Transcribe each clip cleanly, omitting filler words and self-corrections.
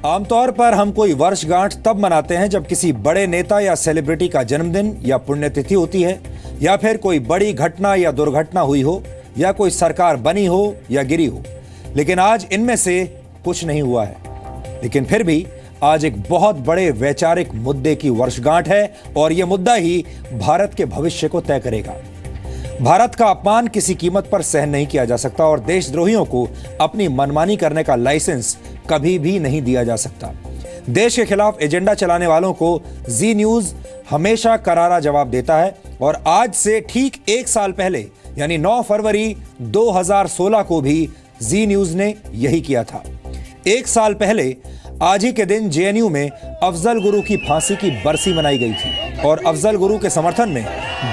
आमतौर पर हम कोई वर्षगांठ तब मनाते हैं जब किसी बड़े नेता या सेलिब्रिटी का जन्मदिन या पुण्यतिथि होती है, या फिर कोई बड़ी घटना या दुर्घटना हुई हो, या कोई सरकार बनी हो या गिरी हो। लेकिन आज इनमें से कुछ नहीं हुआ है। लेकिन फिर भी आज एक बहुत बड़े वैचारिक मुद्दे की वर्षगांठ है और यह मुद्दा ही भारत के भविष्य को तय करेगा। भारत का अपमान किसी कीमत पर सहन नहीं किया जा सकता और देशद्रोहियों को अपनी मनमानी करने का लाइसेंस कभी भी नहीं दिया जा सकता। देश के खिलाफ एजेंडा चलाने वालों को जी न्यूज हमेशा करारा जवाब देता है और आज से ठीक एक साल पहले यानी 9 फरवरी 2016 को भी जी न्यूज ने यही किया था। एक साल पहले आज ही के दिन जेएनयू में अफजल गुरु की फांसी की बरसी मनाई गई थी और अफजल गुरु के समर्थन में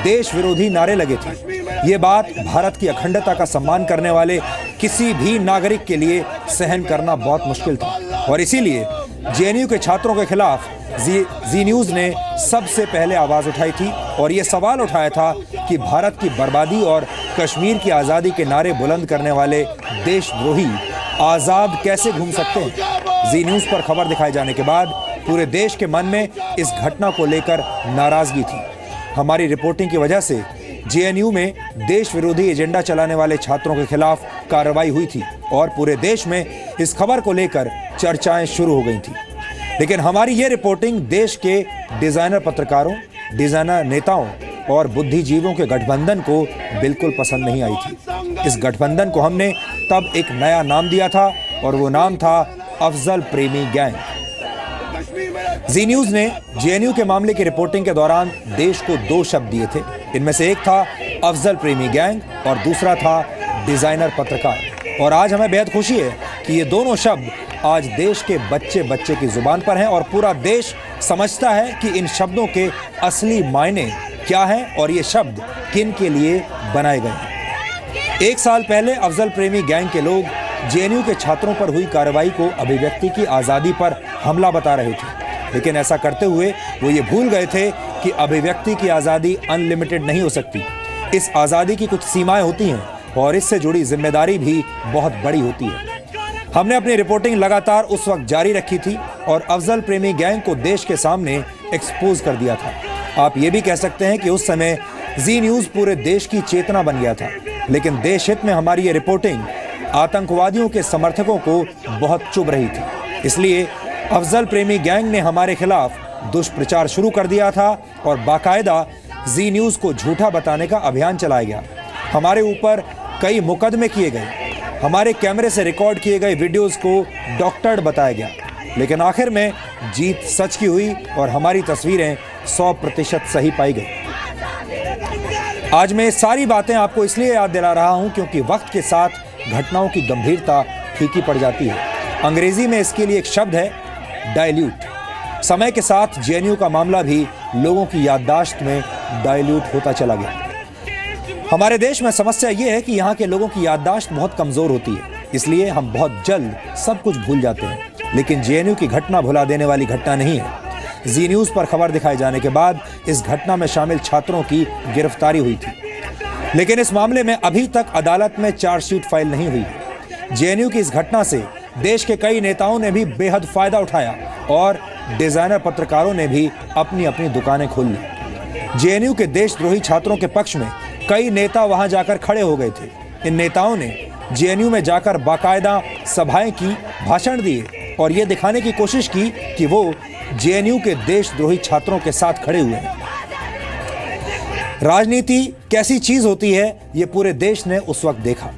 देश विरोधी नारे लगे थे। ये बात भारत की अखंडता का सम्मान करने वाले किसी भी नागरिक के लिए सहन करना बहुत मुश्किल था और इसीलिए जेएनयू के छात्रों के खिलाफ जी न्यूज ने सबसे पहले आवाज उठाई थी और ये सवाल उठाया था कि भारत की बर्बादी और कश्मीर की आजादी के नारे बुलंद करने वाले देशद्रोही आजाद कैसे घूम सकते हैं। जी न्यूज पर खबर दिखाए जाने के बाद पूरे देश के मन में इस घटना को लेकर नाराजगी थी। हमारी रिपोर्टिंग की वजह से जेएनयू में देश विरोधी एजेंडा चलाने वाले छात्रों के खिलाफ कार्रवाई हुई थी और पूरे देश में इस खबर को लेकर चर्चाएं शुरू हो गई थी। लेकिन हमारी ये रिपोर्टिंग देश के डिजाइनर पत्रकारों, डिजाइनर नेताओं और बुद्धिजीवियों के गठबंधन को बिल्कुल पसंद नहीं आई थी। इस गठबंधन को हमने तब एक नया नाम दिया था और वो नाम था अफजल प्रेमी गैंग। जी न्यूज ने जेएनयू के मामले की रिपोर्टिंग के दौरान देश को 2 शब्द दिए थे। इनमें से एक था अफजल प्रेमी गैंग और दूसरा था डिजाइनर पत्रकार। और आज हमें बेहद खुशी है कि ये दोनों शब्द आज देश के बच्चे बच्चे की जुबान पर हैं और पूरा देश समझता है कि इन शब्दों के असली मायने क्या हैं और ये शब्द किन के लिए बनाए गए हैं। एक साल पहले अफजल प्रेमी गैंग के लोग जेएनयू के छात्रों पर हुई कार्रवाई को अभिव्यक्ति की आज़ादी पर हमला बता रहे थे, लेकिन ऐसा करते हुए वो ये भूल गए थे कि अभिव्यक्ति की आज़ादी अनलिमिटेड नहीं हो सकती। इस आज़ादी की कुछ सीमाएं होती हैं और इससे जुड़ी जिम्मेदारी भी बहुत बड़ी होती है। हमने अपनी रिपोर्टिंग लगातार उस वक्त जारी रखी थी और अफजल प्रेमी गैंग को देश के सामने एक्सपोज कर दिया था। आप ये भी कह सकते हैं कि उस समय जी न्यूज पूरे देश की चेतना बन गया था, लेकिन देश हित में हमारी ये रिपोर्टिंग आतंकवादियों के समर्थकों को बहुत चुभ रही थी। इसलिए अफजल प्रेमी गैंग ने हमारे खिलाफ दुष्प्रचार शुरू कर दिया था और बाकायदा जी न्यूज को झूठा बताने का अभियान चलाया गया। हमारे ऊपर कई मुकदमे किए गए, हमारे कैमरे से रिकॉर्ड किए गए वीडियोस को डॉक्टर्ड बताया गया, लेकिन आखिर में जीत सच की हुई और हमारी तस्वीरें 100% सही पाई गई। आज मैं सारी बातें आपको इसलिए याद दिला रहा हूं क्योंकि वक्त के साथ घटनाओं की गंभीरता फीकी पड़ जाती है। अंग्रेजी में इसके लिए एक शब्द है डाइल्यूट। समय के साथ जेएनयू का मामला भी लोगों की याददाश्त में डाइल्यूट होता चला गया। हमारे देश में समस्या यह है कि यहाँ के लोगों की याददाश्त बहुत कमजोर होती है, इसलिए हम बहुत जल्द सब कुछ भूल जाते हैं। लेकिन जेएनयू की घटना भुला देने वाली घटना नहीं है। जी न्यूज पर खबर दिखाए जाने के बाद इस घटना में शामिल छात्रों की गिरफ्तारी हुई थी, लेकिन इस मामले में अभी तक अदालत में चार्जशीट फाइल नहीं हुई है। जेएनयू की इस घटना से देश के कई नेताओं ने भी बेहद फायदा उठाया और डिजाइनर पत्रकारों ने भी अपनी अपनी दुकानें खोल ली। जेएनयू के देशद्रोही छात्रों के पक्ष में कई नेता वहां जाकर खड़े हो गए थे। इन नेताओं ने जेएनयू में जाकर बाकायदा सभाएं की, भाषण दिए और ये दिखाने की कोशिश की कि वो जेएनयू के देशद्रोही छात्रों के साथ खड़े हुए हैं। राजनीति कैसी चीज होती है ये पूरे देश ने उस वक्त देखा।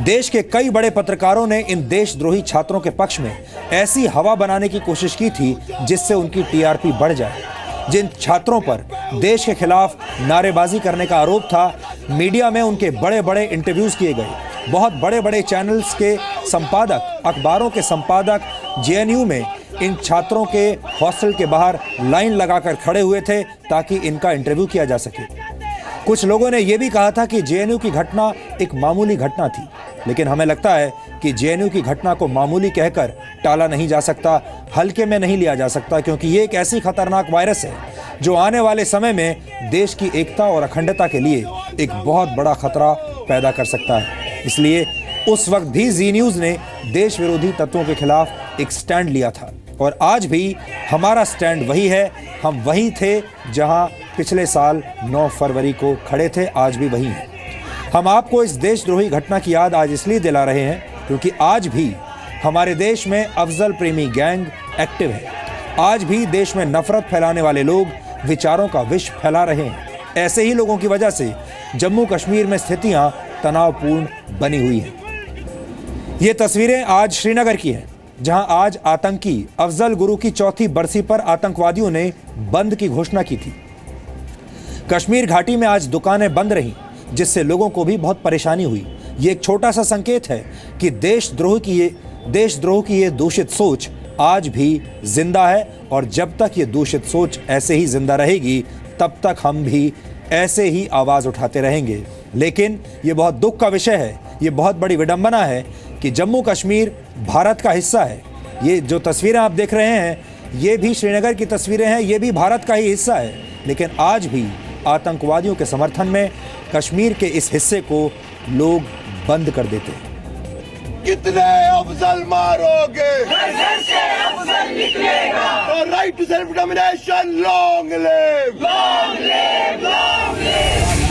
देश के कई बड़े पत्रकारों ने इन देशद्रोही छात्रों के पक्ष में ऐसी हवा बनाने की कोशिश की थी जिससे उनकी टीआरपी बढ़ जाए। जिन छात्रों पर देश के खिलाफ नारेबाजी करने का आरोप था, मीडिया में उनके बड़े बड़े इंटरव्यूज किए गए। बहुत बड़े बड़े चैनल्स के संपादक, अखबारों के संपादक जेएनयू में इन छात्रों के हॉस्टल के बाहर लाइन लगाकर खड़े हुए थे ताकि इनका इंटरव्यू किया जा सके। कुछ लोगों ने यह भी कहा था कि जेएनयू की घटना एक मामूली घटना थी, लेकिन हमें लगता है कि जेएनयू की घटना को मामूली कहकर टाला नहीं जा सकता, हल्के में नहीं लिया जा सकता, क्योंकि ये एक ऐसी खतरनाक वायरस है जो आने वाले समय में देश की एकता और अखंडता के लिए एक बहुत बड़ा खतरा पैदा कर सकता है। इसलिए उस वक्त भी जी न्यूज ने देश विरोधी तत्वों के खिलाफ एक स्टैंड लिया था और आज भी हमारा स्टैंड वही है। हम वही थे जहां पिछले साल 9 फरवरी को खड़े थे, आज भी वही हैं। हम आपको इस देशद्रोही घटना की याद आज इसलिए दिला रहे हैं क्योंकि आज भी हमारे देश में अफजल प्रेमी गैंग एक्टिव है। आज भी देश में नफरत फैलाने वाले लोग विचारों का विष फैला रहे हैं। ऐसे ही लोगों की वजह से जम्मू कश्मीर में स्थितियां तनावपूर्ण बनी हुई हैं। ये तस्वीरें आज श्रीनगर की हैं, जहां आज आतंकी अफजल गुरु की चौथी बरसी पर आतंकवादियों ने बंद की घोषणा की थी। कश्मीर घाटी में आज दुकानें बंद रहीं, जिससे लोगों को भी बहुत परेशानी हुई। ये एक छोटा सा संकेत है कि देशद्रोह की ये दूषित सोच आज भी जिंदा है और जब तक ये दूषित सोच ऐसे ही जिंदा रहेगी तब तक हम भी ऐसे ही आवाज उठाते रहेंगे। लेकिन ये बहुत दुख का विषय है, ये बहुत बड़ी विडंबना है कि जम्मू कश्मीर भारत का हिस्सा है। ये जो तस्वीरें आप देख रहे हैं ये भी श्रीनगर की तस्वीरें हैं, ये भी भारत का ही हिस्सा है। लेकिन आज भी आतंकवादियों के समर्थन में कश्मीर के इस हिस्से को लोग बंद कर देते हैं। कितने अफजल मारोगे, घर से अफजल निकलेगा। और right to self determination long live, long live, long live.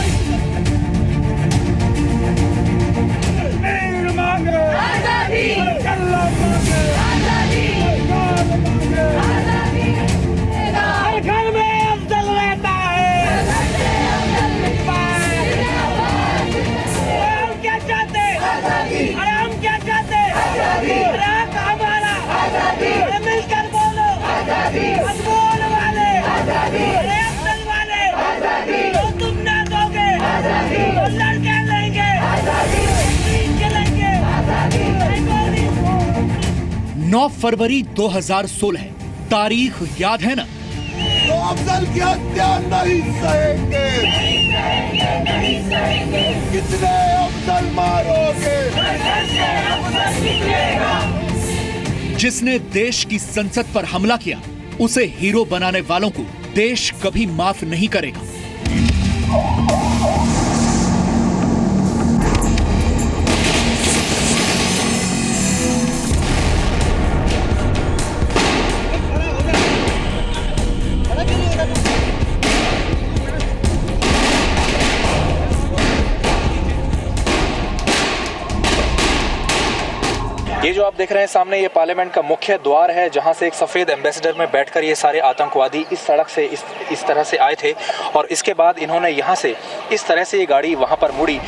वीर मांगे आजादी, अल्लाह मांगे आजादी, आजादी। हर घर में अफजल रहता है, हम क्या चाहते हैं? मिलकर बोलो अनमोल वाले, अफजल वाले, तो तुम ना दोगे तो लड़के लेंगे, चलेंगे। 9 फरवरी 2016 तारीख याद है ना? तो अफजल की हत्या नहीं सहेंगे, कितने अफजल मारोगे, जिसने देश की संसद पर हमला किया उसे हीरो बनाने वालों को देश कभी माफ नहीं करेगा। ये जो आप देख रहे हैं सामने, ये पार्लियामेंट का मुख्य द्वार है जहां से एक सफ़ेद एम्बेसडर में बैठकर ये सारे आतंकवादी इस सड़क से इस तरह से आए थे और इसके बाद इन्होंने यहां से इस तरह से ये गाड़ी वहां पर मुड़ी।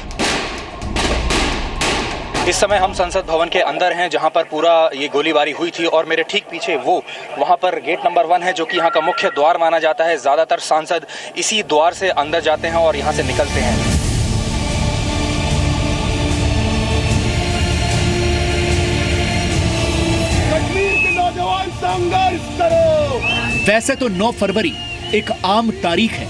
इस समय हम संसद भवन के अंदर हैं जहां पर पूरा ये गोलीबारी हुई थी और मेरे ठीक पीछे वो वहां पर गेट नंबर 1 है जो कि यहाँ का मुख्य द्वार माना जाता है। ज़्यादातर सांसद इसी द्वार से अंदर जाते हैं और यहाँ से निकलते हैं। संघर्ष करो। वैसे तो 9 फरवरी एक आम तारीख है,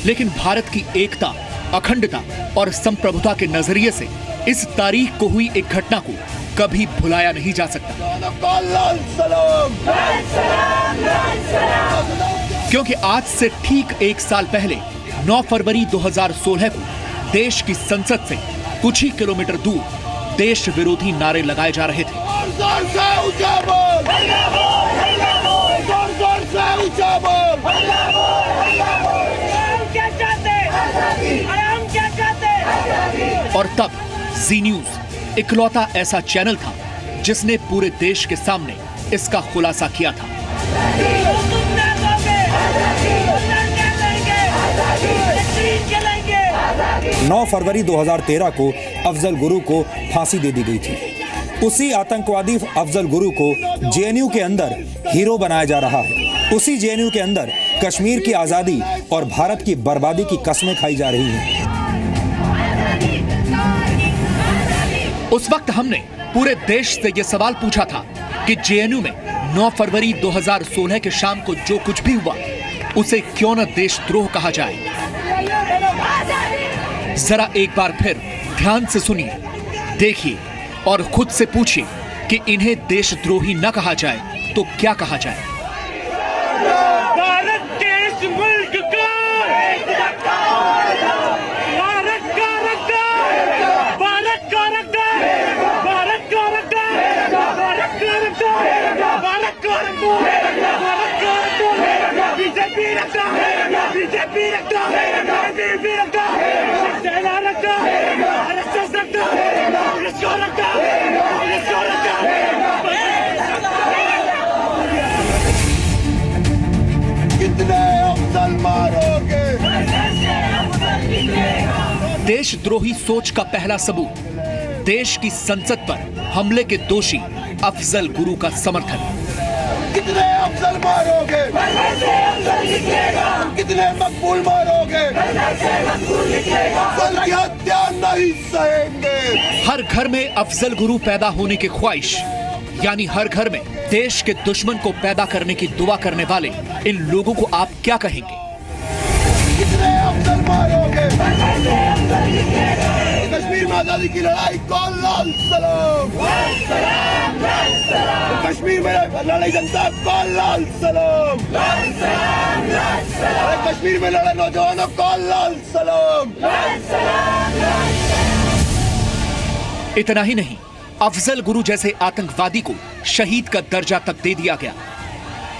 लेकिन भारत की एकता, अखंडता और संप्रभुता के नजरिए से इस तारीख को हुई एक घटना को कभी भुलाया नहीं जा सकता। क्योंकि आज से ठीक 1 साल पहले 9 फरवरी 2016 को देश की संसद से कुछ ही किलोमीटर दूर देश विरोधी नारे लगाए जा रहे थे। और तब जी न्यूज इकलौता ऐसा चैनल था जिसने पूरे देश के सामने इसका खुलासा किया था। 9 फरवरी 2013 को अफजल गुरु को फांसी दे दी गई थी। उसी आतंकवादी अफजल गुरु को जेएनयू के अंदर हीरो बनाया जा रहा है। उसी जेएनयू के अंदर कश्मीर की आजादी और भारत की बर्बादी की कस्में खाई जा रही हैं। उस वक्त हमने पूरे देश से यह सवाल पूछा था कि जेएनयू में 9 फरवरी 2016 के शाम को जो कुछ भी हुआ उसे क्यों न देशद्रोह कहा जाए। जरा एक बार फिर ध्यान से सुनिए, देखिए और खुद से पूछिए कि इन्हें देशद्रोही न कहा जाए तो क्या कहा जाए। भारत के इस मुल्क का भारत का रखा, भारत का रखा। रखा, बीजेपी रखा, बीजेपी रखा, सेना रखा, आरएसएस रखा, पुलिस को रखा, पुलिस को रखा। कितने अफजल मारोगे? देशद्रोही सोच का पहला सबूत, देश की संसद पर हमले के दोषी अफजल गुरु का समर्थन। कितने अफजल मारोगे? कितने मकबूल मारोगे? अफजल की हत्या नहीं सहेंगे। हर घर में अफजल गुरु पैदा होने की ख्वाहिश, यानी हर घर में देश के दुश्मन को पैदा करने की दुआ करने वाले इन लोगों को आप क्या कहेंगे? कितने अफजल मारोगे? कश्मीर में आजादी की लड़ाई को लाल सलाम, कश्मीर में लड़ाई जनता को लाल सलाम, कश्मीर में लड़े नौजवानों को लाल सलाम। इतना ही नहीं, अफजल गुरु जैसे आतंकवादी को शहीद का दर्जा तक दे दिया गया।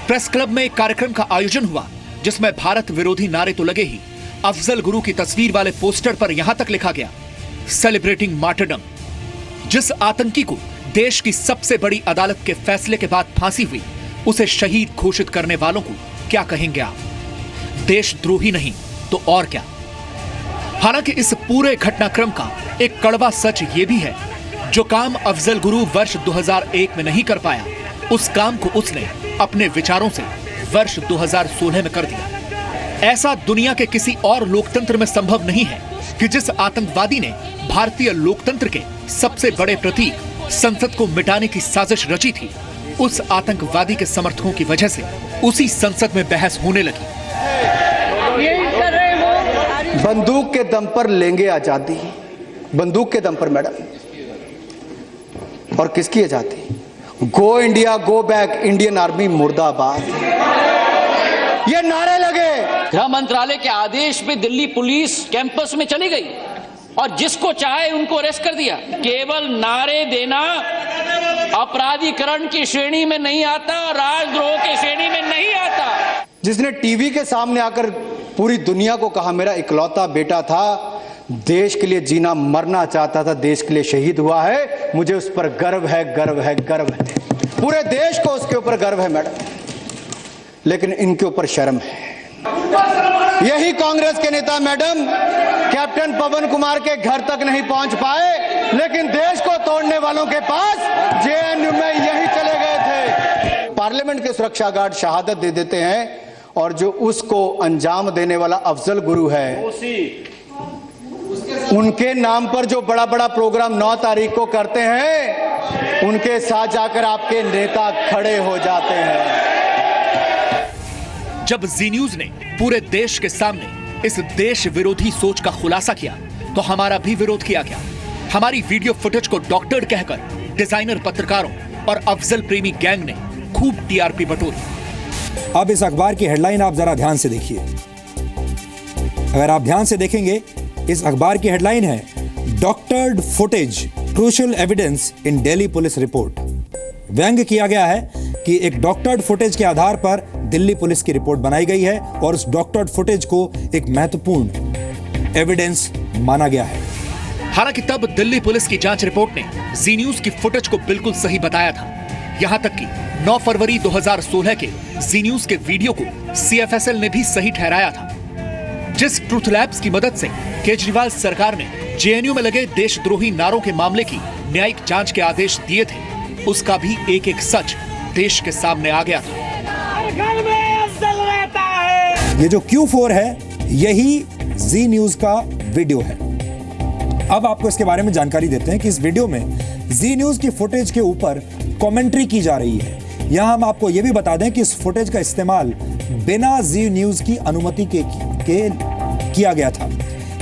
प्रेस क्लब में एक कार्यक्रम का आयोजन हुआ जिसमें भारत विरोधी नारे तो लगे ही, अफजल गुरु की तस्वीर वाले पोस्टर पर यहां तक लिखा गया, सेलिब्रेटिंग मार्टरडम। जिस आतंकी को देश की सबसे बड़ी अदालत के फैसले के बाद फांसी हुई, उसे शहीद घोषित करने वालों को क्या कहेंगे आप? देशद्रोही नहीं तो और क्या? हालांकि इस पूरे घटनाक्रम का एक कड़वा सच ये भी है, जो काम अफजल गुरु वर्ष 2001 में नहीं कर पाया, उस काम को उसने अपने विचारों से वर्ष 2016 में कर दिया। ऐसा दुनिया के किसी और लोकतंत्र में संभव नहीं है कि जिस आतंकवादी ने भारतीय लोकतंत्र के सबसे बड़े प्रतीक संसद को मिटाने की साजिश रची थी, उस आतंकवादी के समर्थकों की वजह से उसी संसद में बहस होने लगी। बंदूक के दम पर लेंगे आजादी, बंदूक के दम पर मैडम। और किसकी आजादी? Go India, go back, Indian army मुर्दाबाद, ये नारे लगे। गृह मंत्रालय के आदेश पे दिल्ली पुलिस कैंपस में चली गई और जिसको चाहे उनको अरेस्ट कर दिया। केवल नारे देना अपराधीकरण की श्रेणी में नहीं आता, राजद्रोह की श्रेणी में नहीं आता। जिसने टीवी के सामने आकर पूरी दुनिया को कहा मेरा इकलौता बेटा था, देश के लिए जीना मरना चाहता था, देश के लिए शहीद हुआ है, मुझे उस पर गर्व है, गर्व है, गर्व है। पूरे देश को उसके ऊपर गर्व है मैडम, लेकिन इनके ऊपर शर्म है। यही कांग्रेस के नेता मैडम कैप्टन पवन कुमार के घर तक नहीं पहुंच पाए, लेकिन देश को तोड़ने वालों के पास जेएनयू में यही चले गए थे। पार्लियामेंट के सुरक्षा गार्ड शहादत दे देते हैं और जो उसको अंजाम देने वाला अफजल गुरु है, उनके नाम पर जो बड़ा बड़ा प्रोग्राम 9 तारीख को करते हैं, उनके साथ जाकर आपके नेता खड़े हो जाते हैं। जब जी न्यूज ने पूरे देश के सामने इस देश विरोधी सोच का खुलासा किया, तो हमारा भी विरोध किया गया। हमारी वीडियो फुटेज को डॉक्टर्ड कहकर डिजाइनर पत्रकारों और अफजल प्रेमी गैंग ने खूब टीआरपी बटोरी। अब इस अखबार की हेडलाइन आप जरा ध्यान से देखिए। अगर आप ध्यान से देखेंगे, इस अखबार की हेडलाइन है doctored footage, crucial evidence in Delhi police report. व्यंग किया गया है कि एक डॉक्टर्ड फुटेज के आधार पर दिल्ली पुलिस की रिपोर्ट बनाई गई है और उस डॉक्टर्ड फुटेज को एक महत्वपूर्ण एविडेंस माना गया है। हालांकि तब दिल्ली पुलिस की जांच रिपोर्ट ने जी न्यूज की फुटेज को बिल्कुल सही बताया था। यहां तक कि 9 फरवरी 2016 के जी न्यूज के वीडियो को सीएफएसएल ने भी सही ठहराया था। जिस ट्रूथ लैब्स की मदद से केजरीवाल सरकार ने जेएनयू में लगे देशद्रोही नारों के मामले की न्यायिक जांच के आदेश दिए थे, उसका भी एक एक सच देश के सामने आ गया था। ये जो Q4 है, यही जी न्यूज का वीडियो है। अब आपको इसके बारे में जानकारी देते हैं कि इस वीडियो में जी न्यूज की फुटेज के ऊपर कमेंट्री की जा रही है। यहां हम आपको यह भी बता दें कि इस फुटेज का इस्तेमाल बिना जी न्यूज की अनुमति के किया गया था।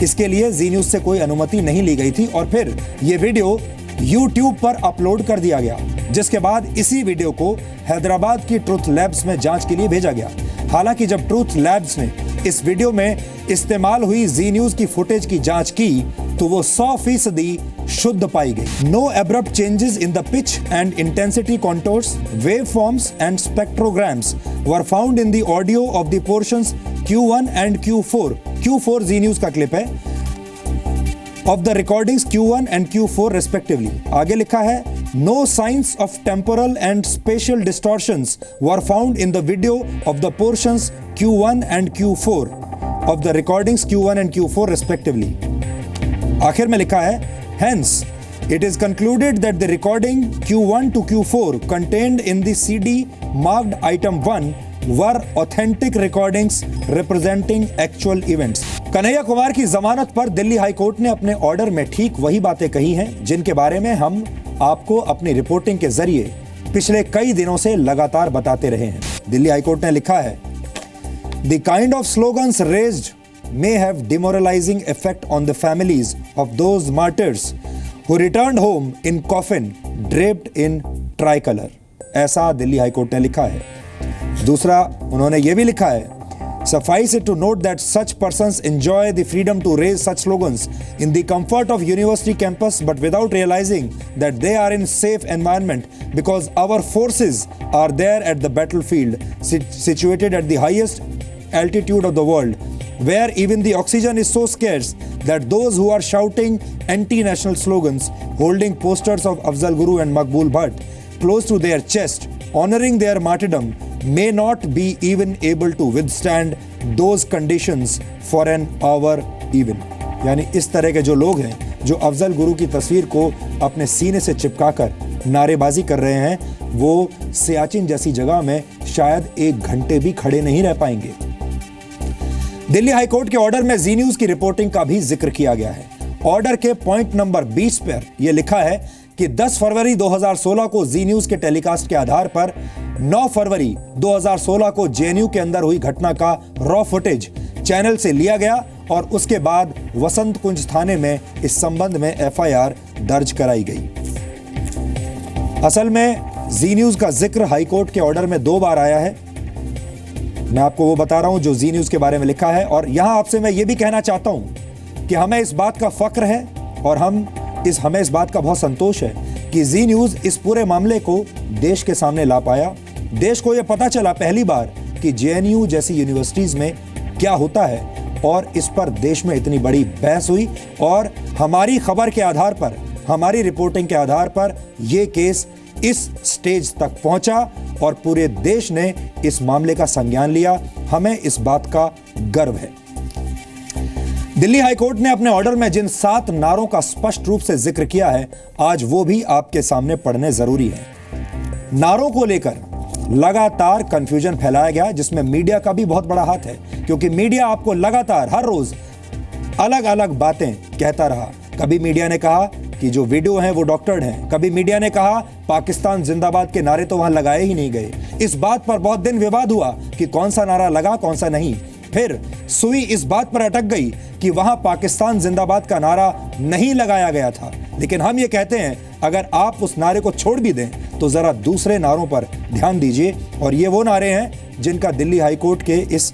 इसके लिए जी न्यूज से कोई अनुमति नहीं ली गई थी और फिर यह वीडियो YouTube पर अपलोड कर दिया गया, जिसके बाद इसी वीडियो को हैदराबाद की ट्रूथ लैब्स में जांच के लिए भेजा गया। हालांकि जब ट्रूथ लैब्स ने इस वीडियो में इस्तेमाल हुई जी न्यूज की फुटेज की जांच की, तो वो 100% शुद्ध पाई गई। No abrupt changes in the pitch and intensity contours, waveforms and spectrograms were found in the audio of the portions Q1 and Q4, Q4 Zee news का क्लिप है, of the recordings Q1 and Q4 respectively. आगे लिखा है, no signs of temporal and spatial distortions were found in the video of the portions Q1 and Q4 of the recordings Q1 and Q4 respectively. आखिर में लिखा है, hence it is concluded that the recording Q1 to Q4 contained in the CD marked item 1 were authentic recordings representing actual events. Kanhaiya Kumar की जमानत पर Delhi high court ने अपने order में ठीक वही बातें कही हैं जिनके बारे में हम आपको अपनी रिपोर्टिंग के जरिए पिछले कई दिनों से लगातार बताते रहे हैं। दिल्ली हाई कोर्ट ने लिखा है, The kind of slogans raised may have demoralizing effect on the families of those martyrs who returned home in coffin draped in tricolor. ऐसा दिल्ली हाई कोर्ट ने लिखा है। दूसरा, उन्होंने ये भी लिखा है, Suffice it to note that such persons enjoy the freedom to raise such slogans in the comfort of university campus but without realizing that they are in safe environment because our forces are there at the battlefield situated at the highest altitude of the world where even the oxygen is so scarce that those who are shouting anti-national slogans holding posters of Afzal Guru and Maqbool Bhatt close to their chest honoring their martyrdom may not be even able to withstand those conditions for an hour even. यानी इस तरह के जो लोग हैं जो अफजल गुरु की तस्वीर को अपने सीने से चिपकाकर नारेबाजी कर रहे हैं, वो सियाचिन जैसी जगह में शायद 1 घंटे भी खड़े नहीं रह पाएंगे। दिल्ली हाई कोर्ट के ऑर्डर में जी न्यूज की रिपोर्टिंग का भी जिक्र किया गया है। ऑर्डर के पॉइंट नंबर 20 पर यह लिखा है कि 10 फरवरी 2016 को जी न्यूज के टेलीकास्ट के आधार पर 9 फरवरी 2016 को जेएनयू के अंदर हुई घटना का रॉ फुटेज चैनल से लिया गया और उसके बाद वसंत कुंज थाने में इस संबंध में एफआईआर दर्ज कराई गई। असल में जी न्यूज का जिक्र हाईकोर्ट के ऑर्डर में 2 बार आया है। मैं आपको वो बता रहा हूं जो जी न्यूज के बारे में लिखा है, और यहां आपसे मैं ये भी कहना चाहता हूं कि हमें इस बात का फक्र है और हमें इस बात का बहुत संतोष है कि जी न्यूज इस पूरे मामले को देश के सामने ला पाया। देश को यह पता चला पहली बार कि जेएनयू जैसी यूनिवर्सिटीज में क्या होता है, और इस पर देश में इतनी बड़ी बहस हुई और हमारी खबर के आधार पर, हमारी रिपोर्टिंग के आधार पर यह केस इस स्टेज तक पहुंचा और पूरे देश ने इस मामले का संज्ञान लिया। हमें इस बात का गर्व है। दिल्ली हाईकोर्ट ने अपने ऑर्डर में जिन 7 नारों का स्पष्ट रूप से जिक्र किया है, आज वो भी आपके सामने पढ़ने जरूरी है। नारों को लेकर लगातार कंफ्यूजन फैलाया गया, जिसमें मीडिया का भी बहुत बड़ा हाथ है, क्योंकि मीडिया आपको लगातार हर रोज अलग अलग बातें कहता रहा। कभी मीडिया ने कहा कि जो वीडियो हैं वो डॉक्टर्ड हैं, कभी मीडिया ने कहा पाकिस्तान जिंदाबाद के नारे तो वहां लगाए ही नहीं गए। इस बात पर बहुत दिन विवाद हुआ कि कौन सा नारा लगा कौन सा नहीं। फिर सुई इस बात पर अटक गई कि वहां पाकिस्तान जिंदाबाद का नारा नहीं लगाया गया था। लेकिन हम ये कहते हैं, अगर आप उस नारे को छोड़ भी दें तो जरा दूसरे नारों पर ध्यान दीजिए, और ये वो नारे हैं जिनका दिल्ली हाईकोर्ट के इस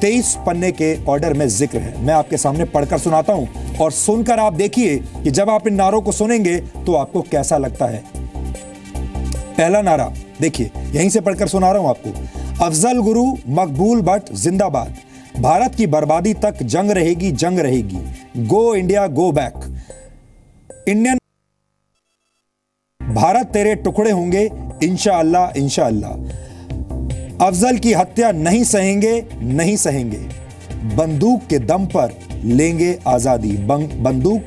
23 पन्ने के ऑर्डर में जिक्र है। मैं आपके सामने पढ़कर सुनाता हूं और सुनकर आप देखिए कि जब आप इन नारों को सुनेंगे तो आपको कैसा लगता है। पहला नारा देखिए, यहीं से पढ़कर सुना रहा हूं आपको। अफजल गुरु मकबूल भट्ट जिंदाबाद, भारत की बर्बादी तक जंग रहेगी, जंग रहेगी, go India go back, Indian Bharat तेरे टुकड़े होंगे इंशाअल्लाह इंशाअल्लाह, अफजल की हत्या नहीं सहेंगे, नहीं सहेंगे, बंदूक के दम पर लेंगे आजादी, बंदूक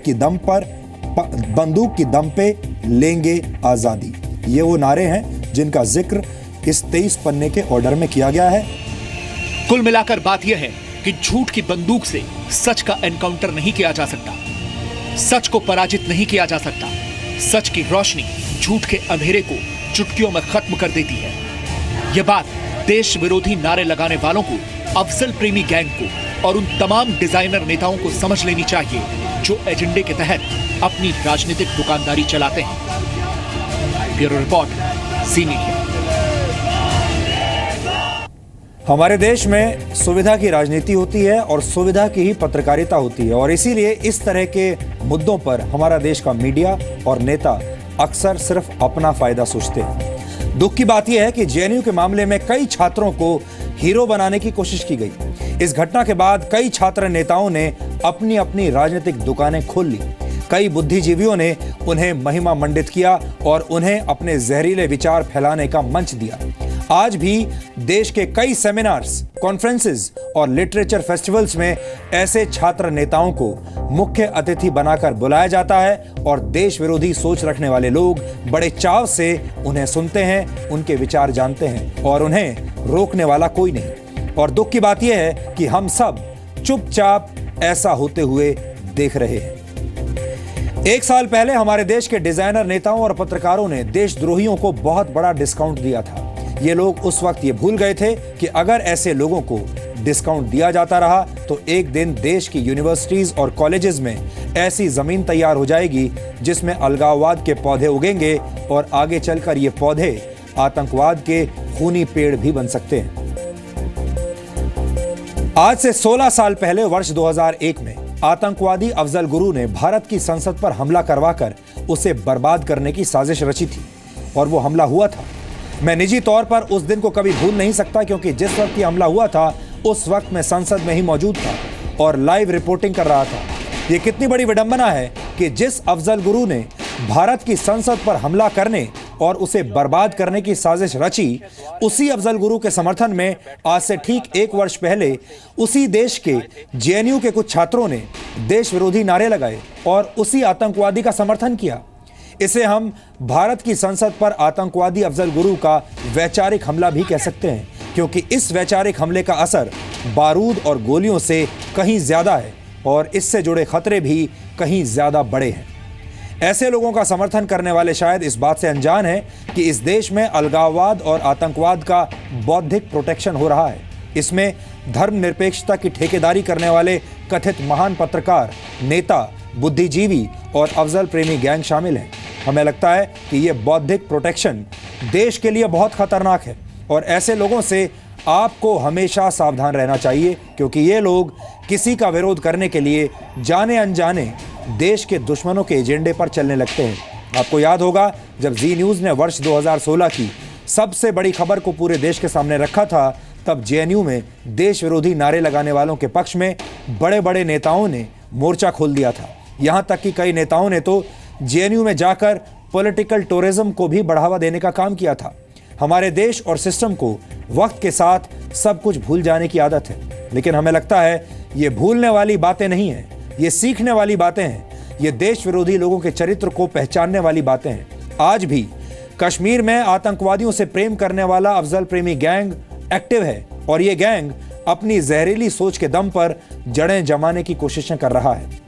की दम पे लेंगे आजादी। ये वो नारे हैं जिनका जिक्र इस 23 पन्ने के ऑर्डर में किया गया है। कुल मिलाकर बात यह है कि झूठ की बंदूक से सच का एनकाउंटर नहीं किया जा सकता, सच को पराजित नहीं किया जा सकता। सच की रोशनी झूठ के अंधेरे को चुटकियों में खत्म कर देती है। यह बात देश विरोधी नारे लगाने वालों को, अफजल प्रेमी गैंग को और उन तमाम डिजाइनर नेताओं को समझ लेनी चाहिए जो एजेंडे के तहत अपनी राजनीतिक दुकानदारी चलाते हैं। Bureau report, C media. हमारे देश में सुविधा की राजनीति होती है और सुविधा की ही पत्रकारिता होती है, और इसीलिए इस तरह के मुद्दों पर हमारा देश का मीडिया और नेता अक्सर सिर्फ अपना फायदा सोचते हैं। दुख की बात यह है कि जेएनयू के मामले में कई छात्रों को हीरो बनाने की कोशिश की गई। इस घटना के बाद कई छात्र नेताओं ने अपनी अपनी राजनीतिक दुकानें खोल ली। कई बुद्धिजीवियों ने उन्हें महिमा मंडित किया और उन्हें अपने जहरीले विचार फैलाने का मंच दिया। आज भी देश के कई सेमिनार्स, कॉन्फ्रेंसेस और लिटरेचर फेस्टिवल्स में ऐसे छात्र नेताओं को मुख्य अतिथि बनाकर बुलाया जाता है और देश विरोधी सोच रखने वाले लोग बड़े चाव से उन्हें सुनते हैं, उनके विचार जानते हैं और उन्हें रोकने वाला कोई नहीं। और दुख की बात यह है कि हम सब चुपचाप ऐसा होते हुए देख रहे हैं। एक साल पहले हमारे देश के डिजाइनर नेताओं और पत्रकारों ने देशद्रोहियों को बहुत बड़ा डिस्काउंट दिया था। ये लोग उस वक्त ये भूल गए थे कि अगर ऐसे लोगों को डिस्काउंट दिया जाता रहा तो एक दिन देश की यूनिवर्सिटीज और कॉलेजेस में ऐसी जमीन तैयार हो जाएगी जिसमें अलगाववाद के पौधे उगेंगे और आगे चलकर ये पौधे आतंकवाद के खूनी पेड़ भी बन सकते हैं। आज से 16 साल पहले वर्ष 2001 में आतंकवादी अफजल गुरु ने भारत की संसद पर हमला करवाकर उसे बर्बाद करने की साजिश रची थी और वो हमला हुआ था। मैं निजी तौर पर उस दिन को कभी भूल नहीं सकता क्योंकि जिस वक्त ये हमला हुआ था उस वक्त मैं संसद में ही मौजूद था और लाइव रिपोर्टिंग कर रहा था। ये कितनी बड़ी विडंबना है कि जिस अफजल गुरु ने भारत की संसद पर हमला करने और उसे बर्बाद करने की साजिश रची, उसी अफजल गुरु के समर्थन में आज से ठीक 1 वर्ष पहले उसी देश के जेएनयू के कुछ छात्रों ने देश विरोधी नारे लगाए और उसी आतंकवादी का समर्थन किया। इसे हम भारत की संसद पर आतंकवादी अफजल गुरु का वैचारिक हमला भी कह सकते हैं क्योंकि इस वैचारिक हमले का असर बारूद और गोलियों से कहीं ज्यादा है और इससे जुड़े खतरे भी कहीं ज्यादा बड़े हैं। ऐसे लोगों का समर्थन करने वाले शायद इस बात से अनजान हैं कि इस देश में अलगाववाद और आतंकवाद का बौद्धिक प्रोटेक्शन हो रहा है। इसमें धर्मनिरपेक्षता की ठेकेदारी करने वाले कथित महान पत्रकार, नेता, बुद्धिजीवी और अफजल प्रेमी गैंग शामिल हैं। हमें लगता है कि यह बौद्धिक प्रोटेक्शन देश के लिए बहुत खतरनाक है और ऐसे लोगों से आपको हमेशा सावधान रहना चाहिए क्योंकि ये लोग किसी का विरोध करने के लिए जाने अनजाने देश के दुश्मनों के एजेंडे पर चलने लगते हैं। आपको याद होगा जब जी न्यूज़ ने वर्ष 2016 की सबसे बड़ी खबर को पूरे देश के सामने रखा था, तब जेएनयू में देश विरोधी नारे लगाने वालों के पक्ष में बड़े बड़े नेताओं ने मोर्चा खोल दिया था। यहाँ तक कि कई नेताओं ने तो जेएनयू में जाकर पॉलिटिकल टूरिज्म को भी बढ़ावा देने का काम किया था। हमारे देश और सिस्टम को वक्त के साथ सब कुछ भूल जाने की आदत है, लेकिन हमें लगता है ये भूलने वाली बातें नहीं हैं, ये सीखने वाली बातें हैं, ये देश विरोधी लोगों के चरित्र को पहचानने वाली बातें हैं। आज भी कश्मीर में आतंकवादियों से प्रेम करने वाला अफजल प्रेमी गैंग एक्टिव है और ये गैंग अपनी जहरीली सोच के दम पर जड़ें जमाने की कोशिशें कर रहा है।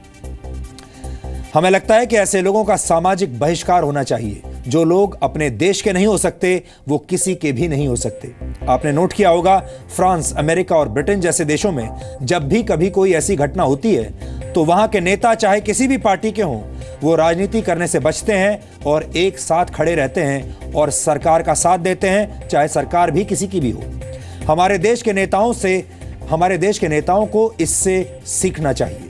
हमें लगता है कि ऐसे लोगों का सामाजिक बहिष्कार होना चाहिए। जो लोग अपने देश के नहीं हो सकते वो किसी के भी नहीं हो सकते। आपने नोट किया होगा फ्रांस, अमेरिका और ब्रिटेन जैसे देशों में जब भी कभी कोई ऐसी घटना होती है तो वहां के नेता चाहे किसी भी पार्टी के हों, वो राजनीति करने से बचते हैं और एक साथ खड़े रहते हैं और सरकार का साथ देते हैं, चाहे सरकार भी किसी की भी हो। हमारे देश के नेताओं को इससे सीखना चाहिए।